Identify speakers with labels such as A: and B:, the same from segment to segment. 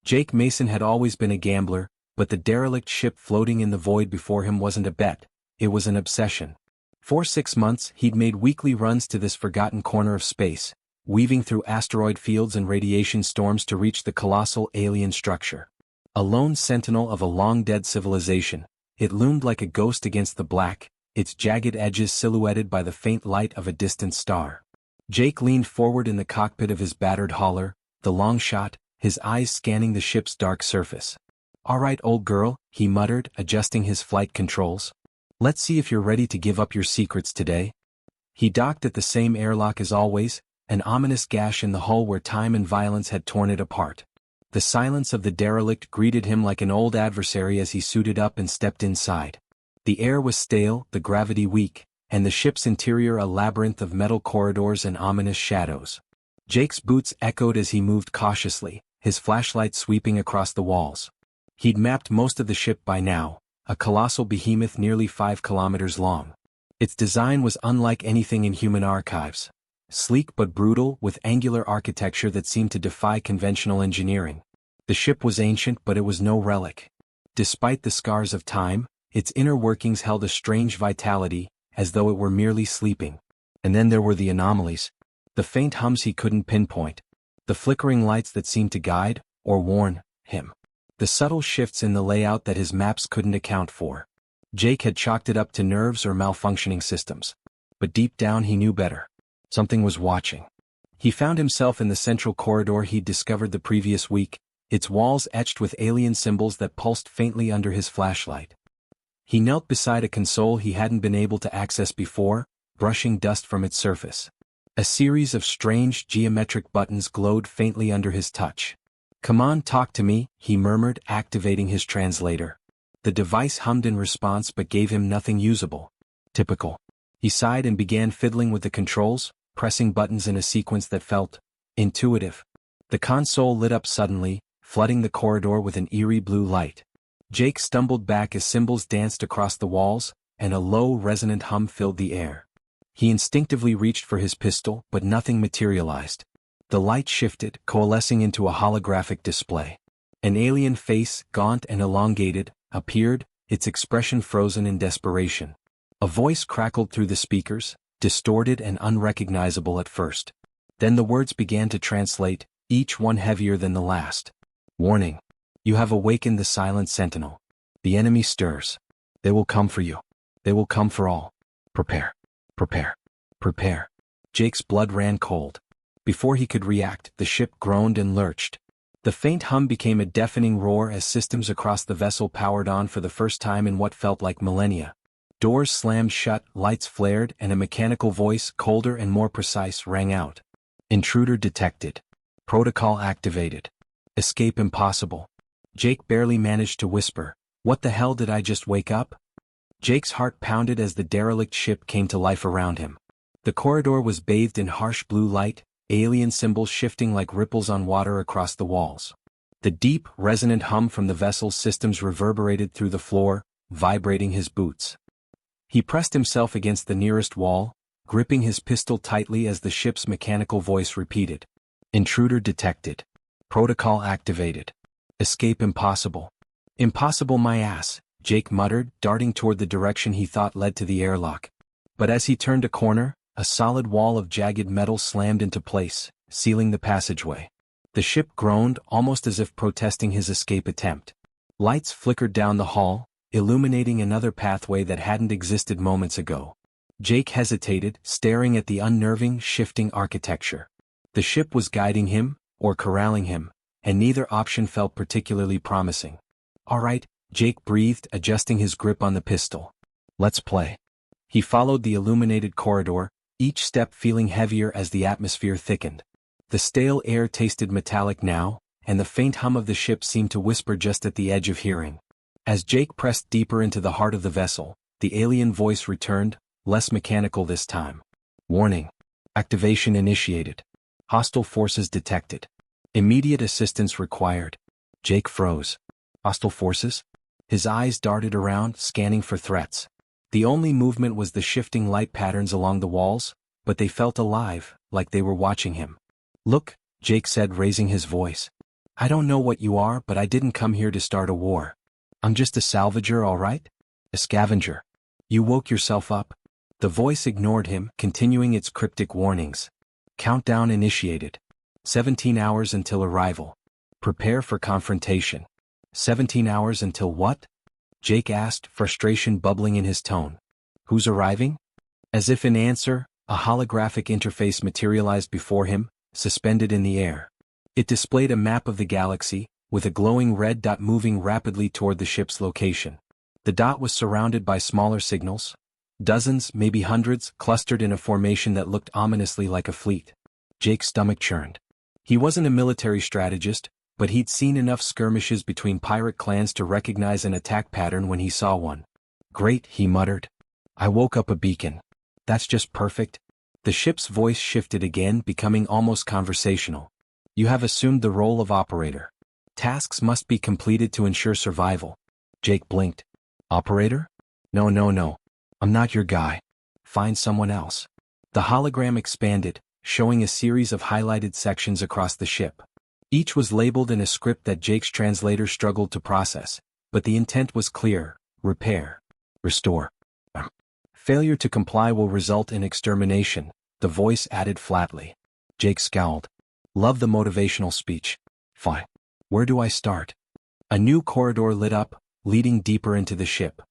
A: Jake Mason had always been a gambler, but the derelict ship floating in the void before him wasn't a bet, it was an obsession. For 6 months he'd made weekly runs to this forgotten corner of space, weaving through asteroid fields and radiation storms to reach the colossal alien structure. A lone sentinel of a long-dead civilization, it loomed like a ghost against the black, its jagged edges silhouetted by the faint light of a distant star. Jake leaned forward in the cockpit of his battered hauler, the long shot, his eyes scanning the ship's dark surface. "All right, old girl," he muttered, adjusting his flight controls. "Let's see if you're ready to give up your secrets today." He docked at the same airlock as always, an ominous gash in the hull where time and violence had torn it apart. The silence of the derelict greeted him like an old adversary as he suited up and stepped inside. The air was stale, the gravity weak, and the ship's interior a labyrinth of metal corridors and ominous shadows. Jake's boots echoed as he moved cautiously, his flashlight sweeping across the walls. He'd mapped most of the ship by now, a colossal behemoth nearly 5 kilometers long. Its design was unlike anything in human archives. Sleek but brutal, with angular architecture that seemed to defy conventional engineering. The ship was ancient, but it was no relic. Despite the scars of time, its inner workings held a strange vitality, as though it were merely sleeping. And then there were the anomalies. The faint hums he couldn't pinpoint. The flickering lights that seemed to guide, or warn, him. The subtle shifts in the layout that his maps couldn't account for. Jake had chalked it up to nerves or malfunctioning systems. But deep down he knew better. Something was watching. He found himself in the central corridor he'd discovered the previous week, its walls etched with alien symbols that pulsed faintly under his flashlight. He knelt beside a console he hadn't been able to access before, brushing dust from its surface. A series of strange geometric buttons glowed faintly under his touch. "Come on, talk to me," he murmured, activating his translator. The device hummed in response but gave him nothing usable. Typical. He sighed and began fiddling with the controls, pressing buttons in a sequence that felt intuitive. The console lit up suddenly, flooding the corridor with an eerie blue light. Jake stumbled back as symbols danced across the walls, and a low, resonant hum filled the air. He instinctively reached for his pistol, but nothing materialized. The light shifted, coalescing into a holographic display. An alien face, gaunt and elongated, appeared, its expression frozen in desperation. A voice crackled through the speakers, distorted and unrecognizable at first. Then the words began to translate, each one heavier than the last. "Warning. You have awakened the silent sentinel. The enemy stirs. They will come for you. They will come for all. Prepare. Prepare. Prepare." Jake's blood ran cold. Before he could react, the ship groaned and lurched. The faint hum became a deafening roar as systems across the vessel powered on for the first time in what felt like millennia. Doors slammed shut, lights flared, and a mechanical voice, colder and more precise, rang out. "Intruder detected. Protocol activated. Escape impossible." Jake barely managed to whisper, "What the hell did I just wake up?" Jake's heart pounded as the derelict ship came to life around him. The corridor was bathed in harsh blue light, alien symbols shifting like ripples on water across the walls. The deep, resonant hum from the vessel's systems reverberated through the floor, vibrating his boots. He pressed himself against the nearest wall, gripping his pistol tightly as the ship's mechanical voice repeated. "Intruder detected. Protocol activated. Escape impossible." "Impossible my ass," Jake muttered, darting toward the direction he thought led to the airlock. But as he turned a corner, a solid wall of jagged metal slammed into place, sealing the passageway. The ship groaned, almost as if protesting his escape attempt. Lights flickered down the hall, illuminating another pathway that hadn't existed moments ago. Jake hesitated, staring at the unnerving, shifting architecture. The ship was guiding him, or corralling him, and neither option felt particularly promising. "All right," Jake breathed, adjusting his grip on the pistol. "Let's play." He followed the illuminated corridor, each step feeling heavier as the atmosphere thickened. The stale air tasted metallic now, and the faint hum of the ship seemed to whisper just at the edge of hearing. As Jake pressed deeper into the heart of the vessel, the alien voice returned, less mechanical this time. "Warning. Activation initiated. Hostile forces detected. Immediate assistance required." Jake froze. Hostile forces? His eyes darted around, scanning for threats. The only movement was the shifting light patterns along the walls, but they felt alive, like they were watching him. "Look," Jake said, raising his voice. I don't know what you are, but I didn't come here to start a war. I'm just a salvager, all right? A scavenger. You woke yourself up. The voice ignored him, continuing its cryptic warnings. Countdown initiated. 17 hours until arrival. Prepare for confrontation. 17 hours until what? Jake asked, frustration bubbling in his tone. Who's arriving? As if in answer, a holographic interface materialized before him, suspended in the air. It displayed a map of the galaxy, with a glowing red dot moving rapidly toward the ship's location. The dot was surrounded by smaller signals. Dozens, maybe hundreds, clustered in a formation that looked ominously like a fleet. Jake's stomach churned. He wasn't a military strategist, but he'd seen enough skirmishes between pirate clans to recognize an attack pattern when he saw one. Great, he muttered. I woke up a beacon. That's just perfect. The ship's voice shifted again, becoming almost conversational. You have assumed the role of operator. Tasks must be completed to ensure survival. Jake blinked. Operator? No. I'm not your guy. Find someone else. The hologram expanded, showing a series of highlighted sections across the ship. Each was labeled in a script that Jake's translator struggled to process, but the intent was clear: repair, restore. Failure to comply will result in extermination, the voice added flatly. Jake scowled. Love the motivational speech. Fine. Where do I start? A new corridor lit up, leading deeper into the ship.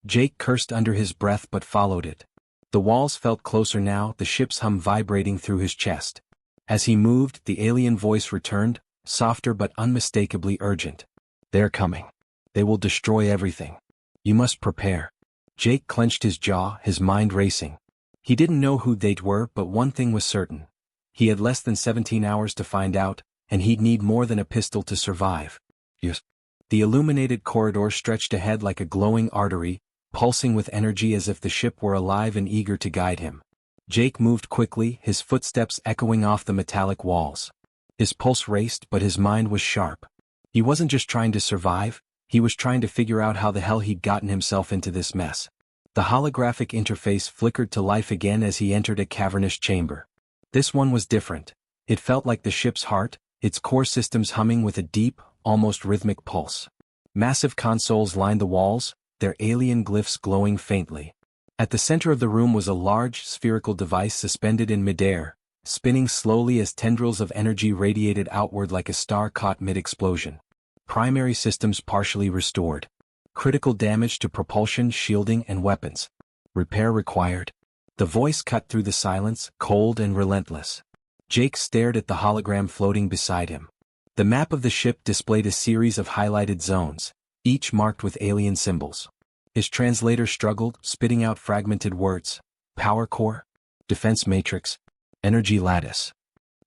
A: Jake cursed under his breath but followed it. The walls felt closer now, the ship's hum vibrating through his chest. As he moved, the alien voice returned, softer but unmistakably urgent. They're coming. They will destroy everything. You must prepare. Jake clenched his jaw, his mind racing. He didn't know who they were, but one thing was certain. He had less than 17 hours to find out, and he'd need more than a pistol to survive. Yes. The illuminated corridor stretched ahead like a glowing artery, pulsing with energy as if the ship were alive and eager to guide him. Jake moved quickly, his footsteps echoing off the metallic walls. His pulse raced, but his mind was sharp. He wasn't just trying to survive, he was trying to figure out how the hell he'd gotten himself into this mess. The holographic interface flickered to life again as he entered a cavernous chamber. This one was different. It felt like the ship's heart, its core systems humming with a deep, almost rhythmic pulse. Massive consoles lined the walls, their alien glyphs glowing faintly. At the center of the room was a large, spherical device suspended in midair, spinning slowly as tendrils of energy radiated outward like a star caught mid-explosion. Primary systems partially restored. Critical damage to propulsion, shielding, and weapons. Repair required. The voice cut through the silence, cold and relentless. Jake stared at the hologram floating beside him. The map of the ship displayed a series of highlighted zones, each marked with alien symbols. His translator struggled, spitting out fragmented words. Power core? Defense matrix? Energy lattice.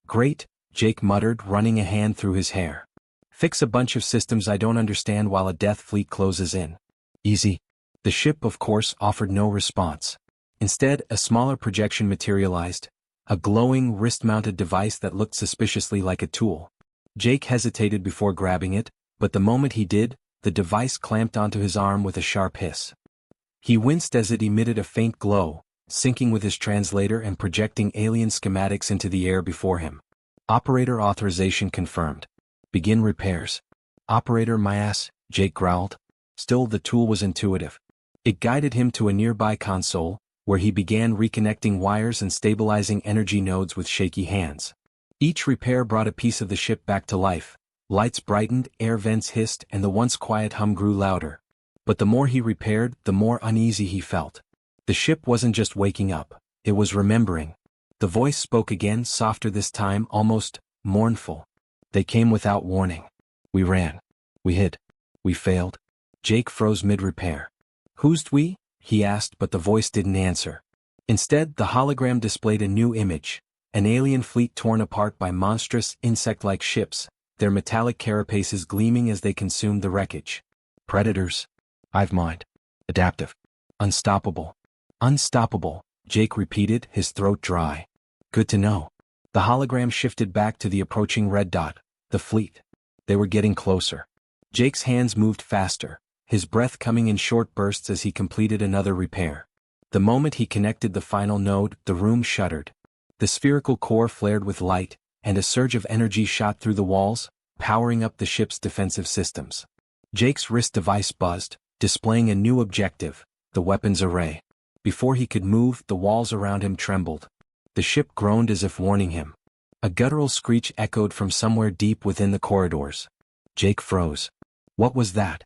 A: Great, Jake muttered, running a hand through his hair. Fix a bunch of systems I don't understand while a death fleet closes in. Easy. The ship, of course, offered no response. Instead, a smaller projection materialized, a glowing, wrist-mounted device that looked suspiciously like a tool. Jake hesitated before grabbing it, but the moment he did, the device clamped onto his arm with a sharp hiss. He winced as it emitted a faint glow, syncing with his translator and projecting alien schematics into the air before him. Operator authorization confirmed. Begin repairs. Operator my ass, Jake growled. Still, the tool was intuitive. It guided him to a nearby console, where he began reconnecting wires and stabilizing energy nodes with shaky hands. Each repair brought a piece of the ship back to life. Lights brightened, air vents hissed, and the once quiet hum grew louder. But the more he repaired, the more uneasy he felt. The ship wasn't just waking up, it was remembering. The voice spoke again, softer this time, almost mournful. They came without warning. We ran. We hid. We failed. Jake froze mid-repair. Who's we? He asked, but the voice didn't answer. Instead, the hologram displayed a new image, an alien fleet torn apart by monstrous, insect-like ships, their metallic carapaces gleaming as they consumed the wreckage. Predators. Hive mind. Adaptive. Unstoppable. Unstoppable, Jake repeated, his throat dry. Good to know. The hologram shifted back to the approaching red dot, the fleet. They were getting closer. Jake's hands moved faster, his breath coming in short bursts as he completed another repair. The moment he connected the final node, the room shuddered. The spherical core flared with light, and a surge of energy shot through the walls, powering up the ship's defensive systems. Jake's wrist device buzzed, displaying a new objective, the weapons array. Before he could move, the walls around him trembled. The ship groaned as if warning him. A guttural screech echoed from somewhere deep within the corridors. Jake froze. What was that?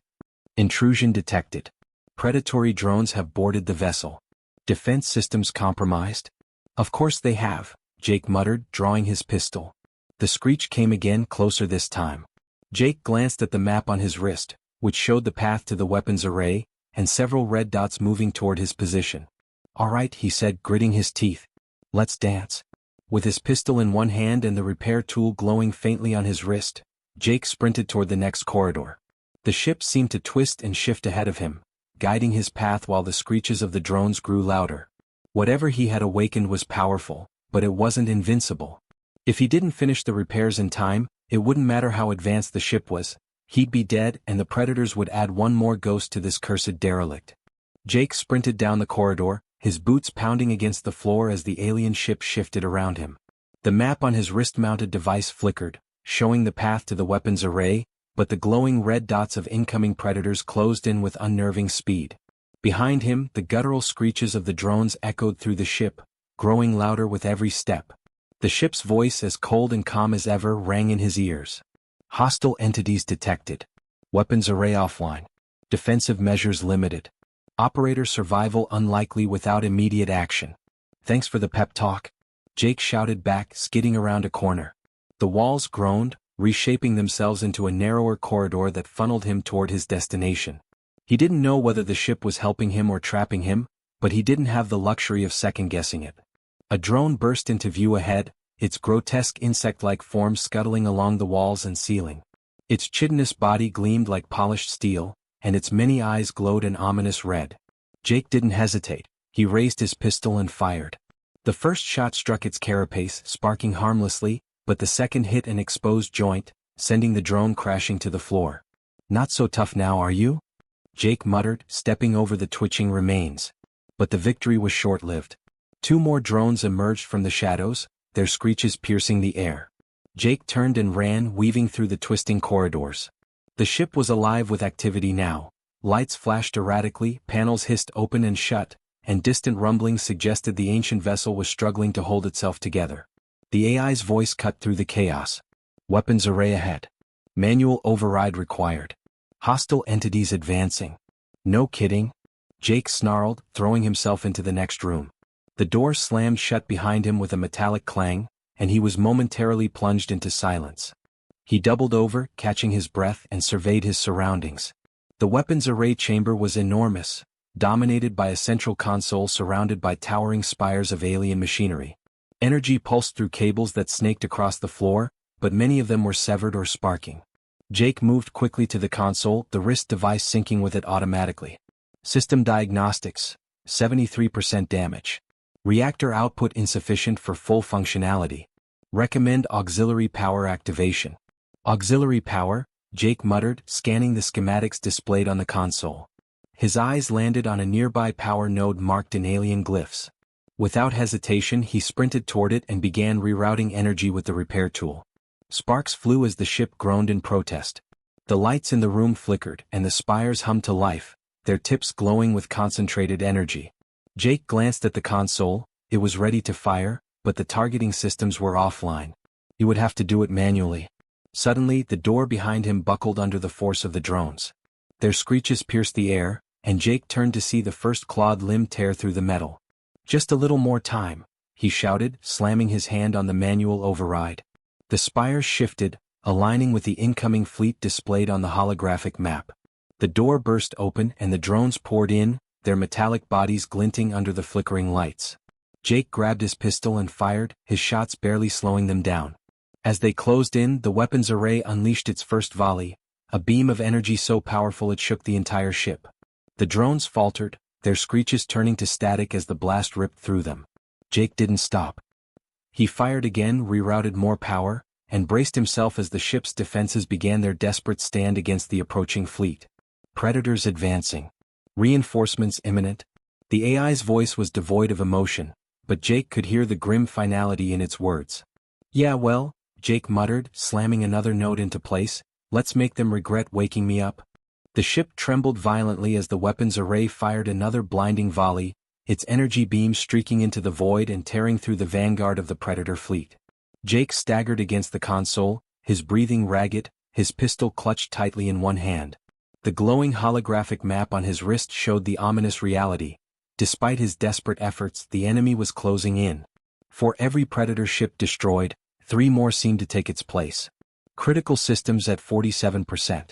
A: Intrusion detected. Predatory drones have boarded the vessel. Defense systems compromised? Of course they have, Jake muttered, drawing his pistol. The screech came again, closer this time. Jake glanced at the map on his wrist, which showed the path to the weapons array, and several red dots moving toward his position. All right, he said, gritting his teeth. Let's dance. With his pistol in one hand and the repair tool glowing faintly on his wrist, Jake sprinted toward the next corridor. The ship seemed to twist and shift ahead of him, guiding his path while the screeches of the drones grew louder. Whatever he had awakened was powerful, but it wasn't invincible. If he didn't finish the repairs in time, it wouldn't matter how advanced the ship was. He'd be dead, and the predators would add one more ghost to this cursed derelict. Jake sprinted down the corridor, his boots pounding against the floor as the alien ship shifted around him. The map on his wrist-mounted device flickered, showing the path to the weapons array, but the glowing red dots of incoming predators closed in with unnerving speed. Behind him, the guttural screeches of the drones echoed through the ship, growing louder with every step. The ship's voice, as cold and calm as ever, rang in his ears. Hostile entities detected. Weapons array offline. Defensive measures limited. Operator survival unlikely without immediate action. Thanks for the pep talk, Jake shouted back, skidding around a corner. The walls groaned, reshaping themselves into a narrower corridor that funneled him toward his destination. He didn't know whether the ship was helping him or trapping him, but he didn't have the luxury of second-guessing it. A drone burst into view ahead, its grotesque insect-like form scuttling along the walls and ceiling. Its chitinous body gleamed like polished steel, and its many eyes glowed an ominous red. Jake didn't hesitate. He raised his pistol and fired. The first shot struck its carapace, sparking harmlessly, but the second hit an exposed joint, sending the drone crashing to the floor. Not so tough now, are you? Jake muttered, stepping over the twitching remains. But the victory was short-lived. Two more drones emerged from the shadows, their screeches piercing the air. Jake turned and ran, weaving through the twisting corridors. The ship was alive with activity now. Lights flashed erratically, panels hissed open and shut, and distant rumblings suggested the ancient vessel was struggling to hold itself together. The AI's voice cut through the chaos. Weapons array ahead. Manual override required. Hostile entities advancing. No kidding? Jake snarled, throwing himself into the next room. The door slammed shut behind him with a metallic clang, and he was momentarily plunged into silence. He doubled over, catching his breath, and surveyed his surroundings. The weapons array chamber was enormous, dominated by a central console surrounded by towering spires of alien machinery. Energy pulsed through cables that snaked across the floor, but many of them were severed or sparking. Jake moved quickly to the console, the wrist device syncing with it automatically. System diagnostics, 73% damage. Reactor output insufficient for full functionality. Recommend auxiliary power activation. Auxiliary power, Jake muttered, scanning the schematics displayed on the console. His eyes landed on a nearby power node marked in alien glyphs. Without hesitation, he sprinted toward it and began rerouting energy with the repair tool. Sparks flew as the ship groaned in protest. The lights in the room flickered, and the spires hummed to life, their tips glowing with concentrated energy. Jake glanced at the console. It was ready to fire, but the targeting systems were offline. He would have to do it manually. Suddenly, the door behind him buckled under the force of the drones. Their screeches pierced the air, and Jake turned to see the first clawed limb tear through the metal. Just a little more time, he shouted, slamming his hand on the manual override. The spires shifted, aligning with the incoming fleet displayed on the holographic map. The door burst open and the drones poured in, their metallic bodies glinting under the flickering lights. Jake grabbed his pistol and fired, his shots barely slowing them down. As they closed in, the weapons array unleashed its first volley, a beam of energy so powerful it shook the entire ship. The drones faltered, their screeches turning to static as the blast ripped through them. Jake didn't stop. He fired again, rerouted more power, and braced himself as the ship's defenses began their desperate stand against the approaching fleet. Predators advancing. Reinforcements imminent. The AI's voice was devoid of emotion, but Jake could hear the grim finality in its words. Yeah, well, Jake muttered, slamming another note into place. Let's make them regret waking me up. The ship trembled violently as the weapons array fired another blinding volley, its energy beams streaking into the void and tearing through the vanguard of the Predator fleet. Jake staggered against the console, his breathing ragged, his pistol clutched tightly in one hand. The glowing holographic map on his wrist showed the ominous reality. Despite his desperate efforts, the enemy was closing in. For every Predator ship destroyed, 3 more seemed to take its place. Critical systems at 47%.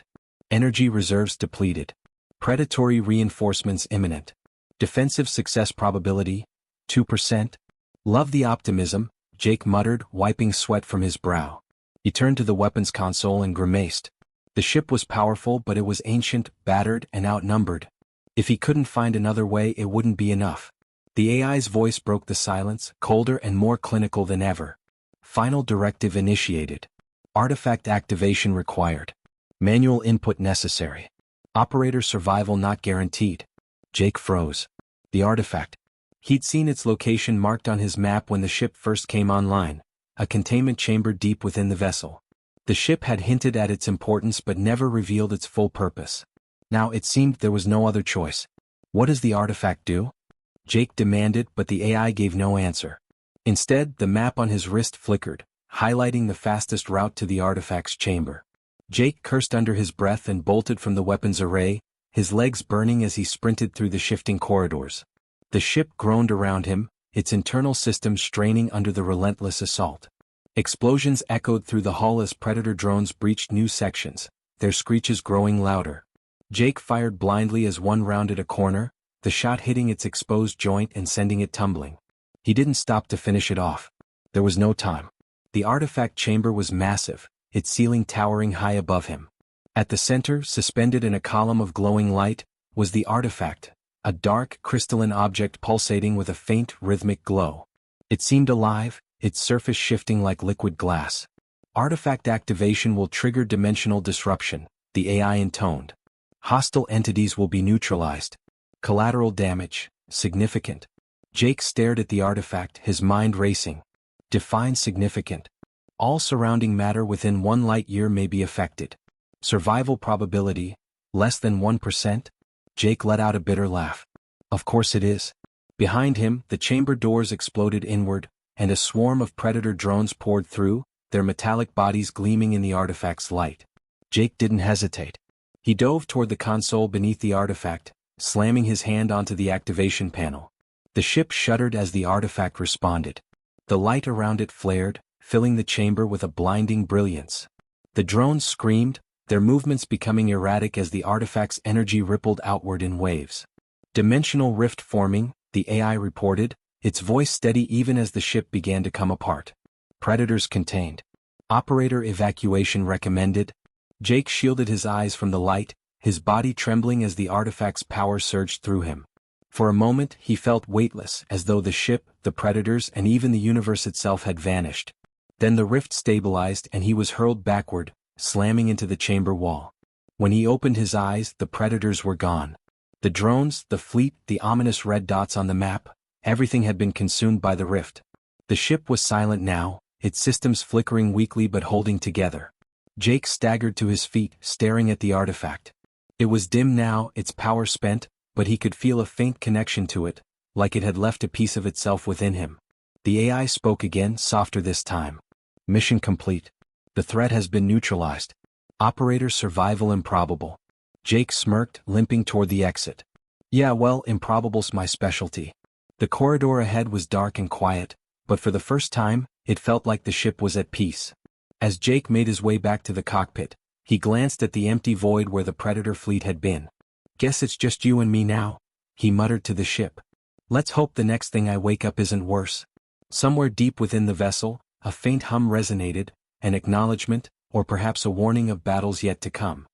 A: Energy reserves depleted. Predatory reinforcements imminent. Defensive success probability, 2%. Love the optimism, Jake muttered, wiping sweat from his brow. He turned to the weapons console and grimaced. The ship was powerful, but it was ancient, battered, and outnumbered. If he couldn't find another way, it wouldn't be enough. The AI's voice broke the silence, colder and more clinical than ever. Final directive initiated. Artifact activation required. Manual input necessary. Operator survival not guaranteed. Jake froze. The artifact. He'd seen its location marked on his map when the ship first came online, a containment chamber deep within the vessel. The ship had hinted at its importance but never revealed its full purpose. Now it seemed there was no other choice. What does the artifact do? Jake demanded, but the AI gave no answer. Instead, the map on his wrist flickered, highlighting the fastest route to the artifact's chamber. Jake cursed under his breath and bolted from the weapons array, his legs burning as he sprinted through the shifting corridors. The ship groaned around him, its internal systems straining under the relentless assault. Explosions echoed through the hull as Predator drones breached new sections, their screeches growing louder. Jake fired blindly as one rounded a corner, the shot hitting its exposed joint and sending it tumbling. He didn't stop to finish it off. There was no time. The artifact chamber was massive, its ceiling towering high above him. At the center, suspended in a column of glowing light, was the artifact, a dark, crystalline object pulsating with a faint, rhythmic glow. It seemed alive, its surface shifting like liquid glass. Artifact activation will trigger dimensional disruption, the AI intoned. Hostile entities will be neutralized. Collateral damage, significant. Jake stared at the artifact, his mind racing. Define significant. All surrounding matter within 1 light year may be affected. Survival probability, less than 1%? Jake let out a bitter laugh. Of course it is. Behind him, the chamber doors exploded inward, and a swarm of Predator drones poured through, their metallic bodies gleaming in the artifact's light. Jake didn't hesitate. He dove toward the console beneath the artifact, slamming his hand onto the activation panel. The ship shuddered as the artifact responded. The light around it flared, filling the chamber with a blinding brilliance. The drones screamed, their movements becoming erratic as the artifact's energy rippled outward in waves. Dimensional rift forming, the AI reported, its voice steady even as the ship began to come apart. Predators contained. Operator evacuation recommended. Jake shielded his eyes from the light, his body trembling as the artifact's power surged through him. For a moment, he felt weightless, as though the ship, the Predators, and even the universe itself had vanished. Then the rift stabilized and he was hurled backward, slamming into the chamber wall. When he opened his eyes, the Predators were gone. The drones, the fleet, the ominous red dots on the map, everything had been consumed by the rift. The ship was silent now, its systems flickering weakly but holding together. Jake staggered to his feet, staring at the artifact. It was dim now, its power spent, but he could feel a faint connection to it, like it had left a piece of itself within him. The AI spoke again, softer this time. Mission complete. The threat has been neutralized. Operator survival improbable. Jake smirked, limping toward the exit. Yeah, well, improbable's my specialty. The corridor ahead was dark and quiet, but for the first time, it felt like the ship was at peace. As Jake made his way back to the cockpit, he glanced at the empty void where the Predator fleet had been. Guess it's just you and me now, he muttered to the ship. Let's hope the next thing I wake up isn't worse. Somewhere deep within the vessel, a faint hum resonated, an acknowledgement, or perhaps a warning of battles yet to come.